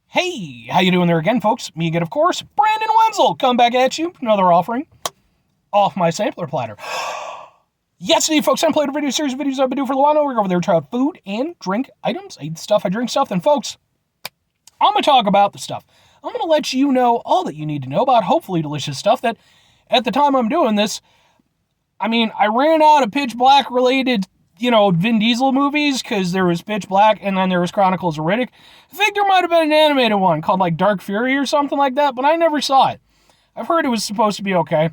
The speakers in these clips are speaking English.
Hey, how you doing there again, folks? Me again, of course, Brandon Wenzel, come back at you, another offering off my sampler platter. Yes, indeed, folks, I'm playing a video series of videos I've been doing for a while now. We're over there to try out food and drink items. I eat stuff, I drink stuff, then, folks, I'm going to talk about the stuff. I'm going to let you know all that you need to know about hopefully delicious stuff that, at the time I'm doing this, I ran out of Pitch Black related Vin Diesel movies, because there was Pitch Black and then there was Chronicles of Riddick. I think there might have been an animated one called like Dark Fury or something like that, but I never saw it. I've heard it was supposed to be okay.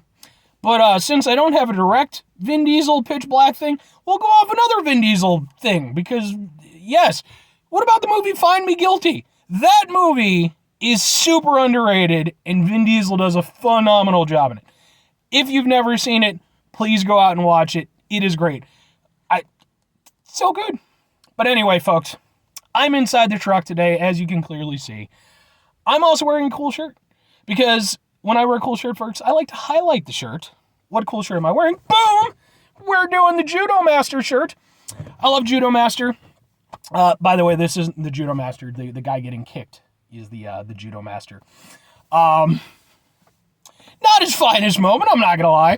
But since I don't have a direct Vin Diesel Pitch Black thing, we'll go off another Vin Diesel thing, because yes, what about the movie Find Me Guilty? That movie is super underrated and Vin Diesel does a phenomenal job in it. If you've never seen it, please go out and watch it. It is great. So good. But anyway, folks, I'm inside the truck today, as you can clearly see. I'm also wearing a cool shirt, because when I wear a cool shirt, folks, I like to highlight the shirt. What cool shirt am I wearing? Boom! We're doing the Judo Master shirt. I love Judo Master. By the way, this isn't the Judo Master. The guy getting kicked is the Judo Master. Not his finest moment, I'm not going to lie.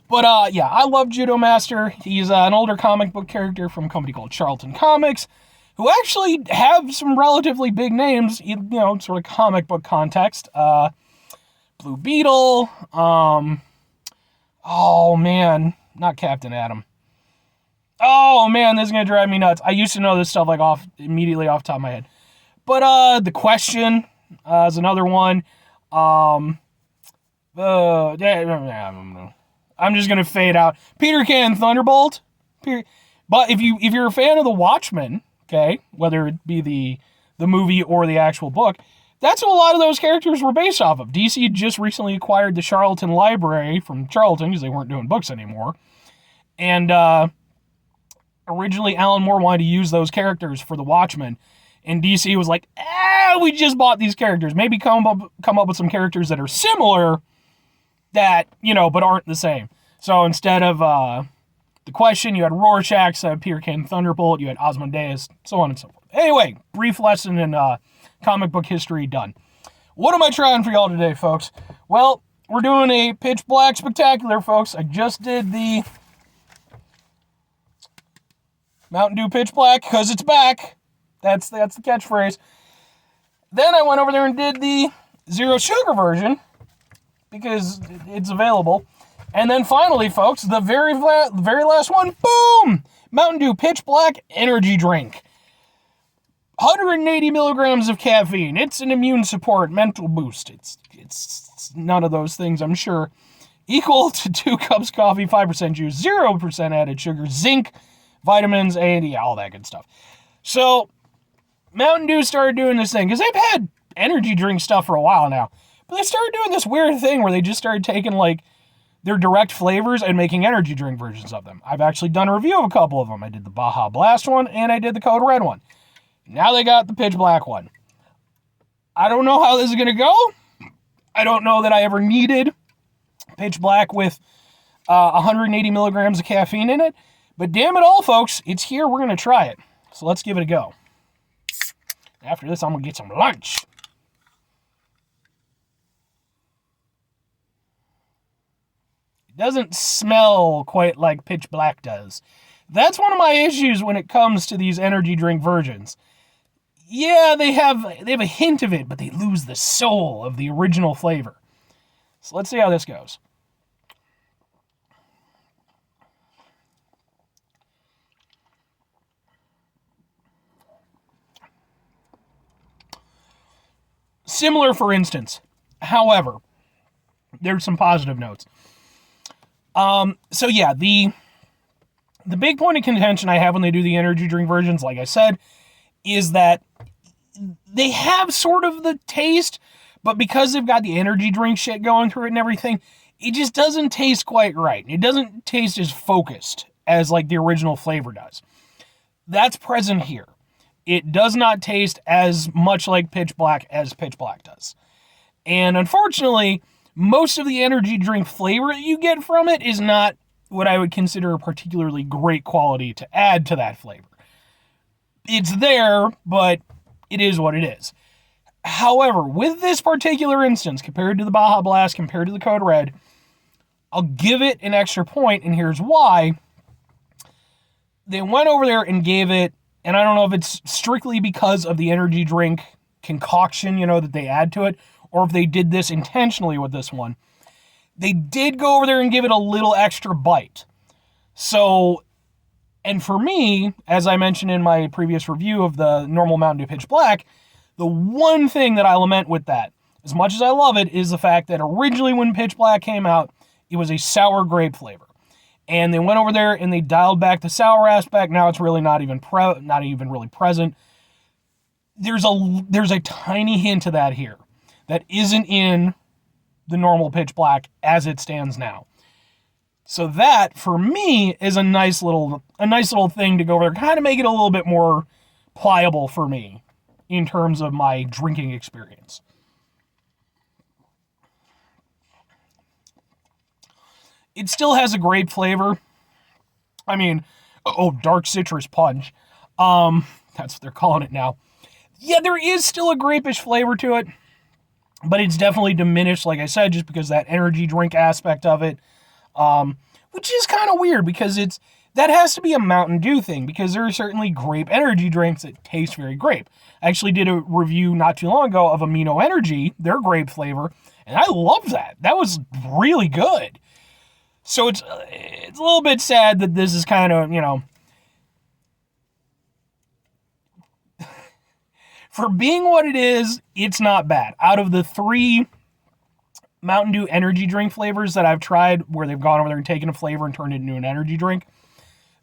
But, yeah, I love Judo Master. He's an older comic book character from a company called Charlton Comics, who actually have some relatively big names, sort of comic book context. Blue Beetle, oh, man, not Captain Atom. Oh, man, this is going to drive me nuts. I used to know this stuff, like, immediately off the top of my head. But, The Question is another one. I'm just gonna fade out. Peter Can Thunderbolt. But if you're a fan of The Watchmen, okay, whether it be the movie or the actual book, that's what a lot of those characters were based off of. DC just recently acquired the Charlton Library from Charlton, because they weren't doing books anymore. And originally Alan Moore wanted to use those characters for The Watchmen, and DC was like, we just bought these characters. Maybe come up with some characters that are similar, that, but aren't the same. So instead of The Question, you had Rorschach, Peter Can Thunderbolt, you had Ozymandias, so on and so forth. Anyway, brief lesson in comic book history done. What am I trying for y'all today, folks? Well, we're doing a Pitch Black Spectacular, folks. I just did the Mountain Dew Pitch Black, because it's back. That's the catchphrase. Then I went over there and did the Zero Sugar version, because it's available. And then finally, folks, the very last one, boom! Mountain Dew Pitch Black Energy Drink. 180 milligrams of caffeine. It's an immune support, mental boost. It's none of those things, I'm sure. Equal to 2 cups coffee, 5% juice, 0% added sugar, zinc, vitamins, and yeah, all that good stuff. So, Mountain Dew started doing this thing, because they've had energy drink stuff for a while now. But they started doing this weird thing where they just started taking, like, their direct flavors and making energy drink versions of them. I've actually done a review of a couple of them. I did the Baja Blast one, and I did the Code Red one. Now they got the Pitch Black one. I don't know how this is going to go. I don't know that I ever needed Pitch Black with 180 milligrams of caffeine in it. But damn it all, folks, it's here. We're going to try it. So let's give it a go. After this, I'm going to get some lunch. Doesn't smell quite like Pitch Black does. That's one of my issues when it comes to these energy drink versions. Yeah, they have a hint of it, but they lose the soul of the original flavor. So let's see how this goes. Similar, for instance. However, there's some positive notes. So yeah, the big point of contention I have when they do the energy drink versions, like I said, is that they have sort of the taste, but because they've got the energy drink shit going through it and everything, it just doesn't taste quite right. It doesn't taste as focused as like the original flavor does. That's present here. It does not taste as much like Pitch Black as Pitch Black does. And unfortunately, most of the energy drink flavor that you get from it is not what I would consider a particularly great quality to add to that flavor. It's there, but it is what it is. However, with this particular instance, compared to the Baja Blast, compared to the Code Red, I'll give it an extra point, and here's why. They went over there and gave it, and I don't know if it's strictly because of the energy drink concoction, that they add to it, or if they did this intentionally with this one. They did go over there and give it a little extra bite. So, and for me, as I mentioned in my previous review of the normal Mountain Dew Pitch Black, the one thing that I lament with that, as much as I love it, is the fact that originally when Pitch Black came out, it was a sour grape flavor. And they went over there and they dialed back the sour aspect. Now it's really not even really present. There's a tiny hint of that here that isn't in the normal Pitch Black as it stands now. So that, for me, is a nice little thing to go over there, kind of make it a little bit more pliable for me in terms of my drinking experience. It still has a grape flavor. I mean, dark citrus punch. That's what they're calling it now. Yeah, there is still a grapish flavor to it, but it's definitely diminished, like I said, just because that energy drink aspect of it, which is kind of weird because that has to be a Mountain Dew thing, because there are certainly grape energy drinks that taste very grape. I actually did a review not too long ago of Amino Energy, their grape flavor, and I love that. That was really good. So it's a little bit sad that this is kind of, for being what it is, it's not bad. Out of the 3 Mountain Dew energy drink flavors that I've tried where they've gone over there and taken a flavor and turned it into an energy drink,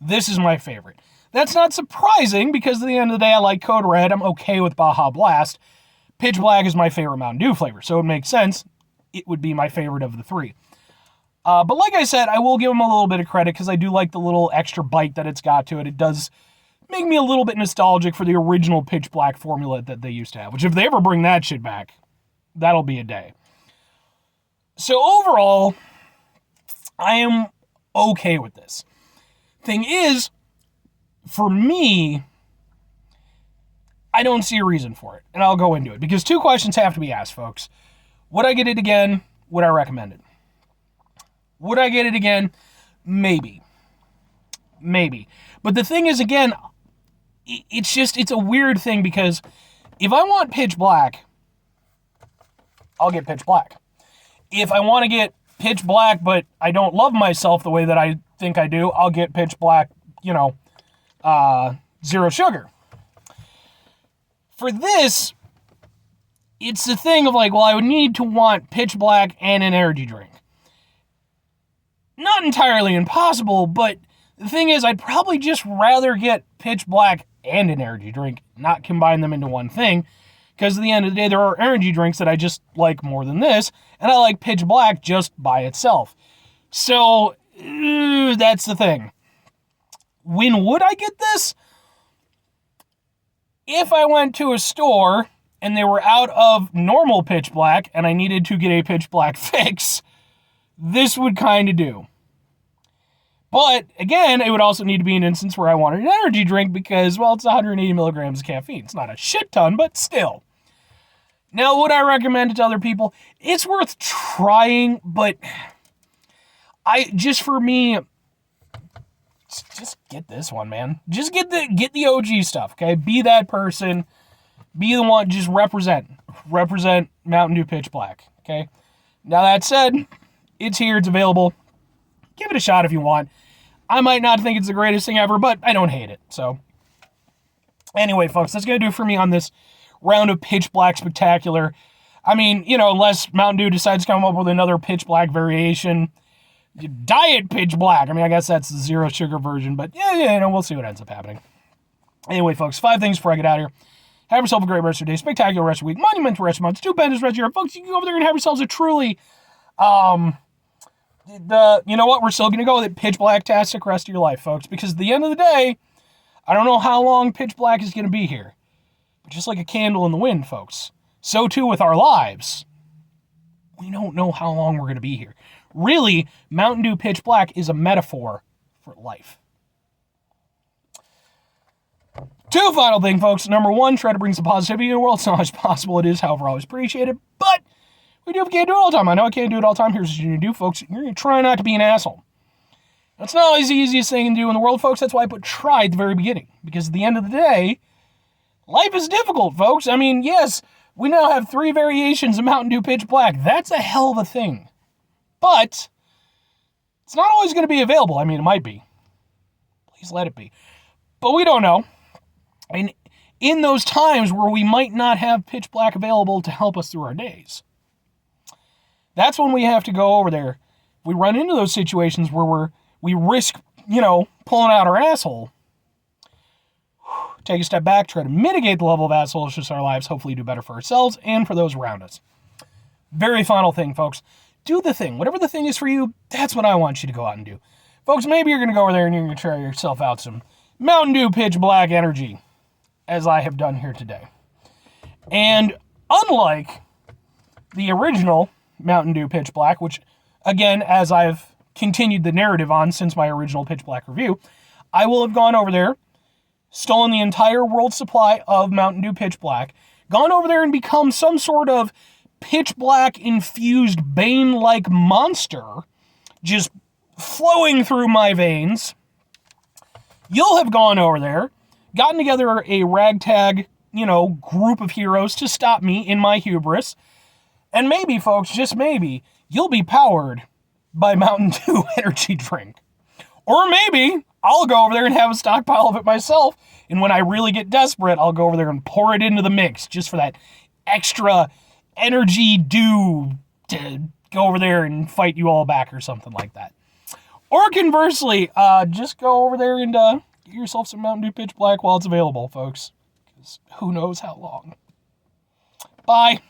this is my favorite. That's not surprising because at the end of the day, I like Code Red. I'm okay with Baja Blast. Pitch Black is my favorite Mountain Dew flavor, so it makes sense. It would be my favorite of the 3. But like I said, I will give them a little bit of credit because I do like the little extra bite that it's got to it. It does make me a little bit nostalgic for the original Pitch Black formula that they used to have, which if they ever bring that shit back, that'll be a day. So overall, I am okay with this. Thing is, for me, I don't see a reason for it, and I'll go into it because 2 questions have to be asked, folks. Would I get it again? Would I recommend it? Would I get it again? Maybe. But the thing is, again, it's a weird thing because if I want Pitch Black, I'll get Pitch Black. If I want to get Pitch Black, but I don't love myself the way that I think I do, I'll get Pitch Black, zero sugar. For this, it's the thing of like, well, I would need to want Pitch Black and an energy drink. Not entirely impossible, but the thing is, I'd probably just rather get Pitch Black and an energy drink, not combine them into one thing, because at the end of the day, there are energy drinks that I just like more than this, and I like Pitch Black just by itself. So, that's the thing. When would I get this? If I went to a store and they were out of normal Pitch Black and I needed to get a Pitch Black fix, this would kind of do. But, again, it would also need to be an instance where I wanted an energy drink because, well, it's 180 milligrams of caffeine. It's not a shit ton, but still. Now, would I recommend it to other people? It's worth trying, but for me, just get this one, man. Just get the OG stuff, okay? Be that person. Be the one, just represent Mountain Dew Pitch Black, okay? Now, that said, it's here, it's available. Give it a shot if you want. I might not think it's the greatest thing ever, but I don't hate it. So, anyway, folks, that's going to do it for me on this round of Pitch Black Spectacular. I mean, unless Mountain Dew decides to come up with another Pitch Black variation. Diet Pitch Black. I mean, I guess that's the zero sugar version, but yeah, we'll see what ends up happening. Anyway, folks, 5 things before I get out of here. Have yourself a great rest of your day, spectacular rest of your week, monumental rest of your month, stupendous rest of your year. Folks, you can go over there and have yourselves a truly, you know what? We're still going to go with it. Pitch Black-tastic rest of your life, folks. Because at the end of the day, I don't know how long Pitch Black is going to be here. But just like a candle in the wind, folks. So too with our lives. We don't know how long we're going to be here. Really, Mountain Dew Pitch Black is a metaphor for life. Two final thing, folks. Number one, try to bring some positivity to the world. It's not as possible it is, however, always appreciated. But we can't do it all the time. I know I can't do it all the time. Here's what you're going to do, folks. You're going to try not to be an asshole. That's not always the easiest thing to do in the world, folks. That's why I put try at the very beginning. Because at the end of the day, life is difficult, folks. I mean, yes, we now have 3 variations of Mountain Dew Pitch Black. That's a hell of a thing. But it's not always going to be available. I mean, it might be. Please let it be. But we don't know. And in those times where we might not have Pitch Black available to help us through our days, that's when we have to go over there. If we run into those situations where we risk, pulling out our asshole, take a step back, try to mitigate the level of assholishness in our lives, hopefully do better for ourselves and for those around us. Very final thing, folks. Do the thing. Whatever the thing is for you, that's what I want you to go out and do. Folks, maybe you're going to go over there and you're going to try yourself out some Mountain Dew Pitch Black energy, as I have done here today. And unlike the original Mountain Dew Pitch Black, which, again, as I've continued the narrative on since my original Pitch Black review, I will have gone over there, stolen the entire world supply of Mountain Dew Pitch Black, gone over there and become some sort of Pitch Black infused Bane-like monster, just flowing through my veins. You'll have gone over there, gotten together a ragtag, group of heroes to stop me in my hubris. And maybe, folks, just maybe, you'll be powered by Mountain Dew energy drink. Or maybe I'll go over there and have a stockpile of it myself. And when I really get desperate, I'll go over there and pour it into the mix just for that extra energy dew to go over there and fight you all back or something like that. Or conversely, just go over there and get yourself some Mountain Dew Pitch Black while it's available, folks. Because who knows how long. Bye.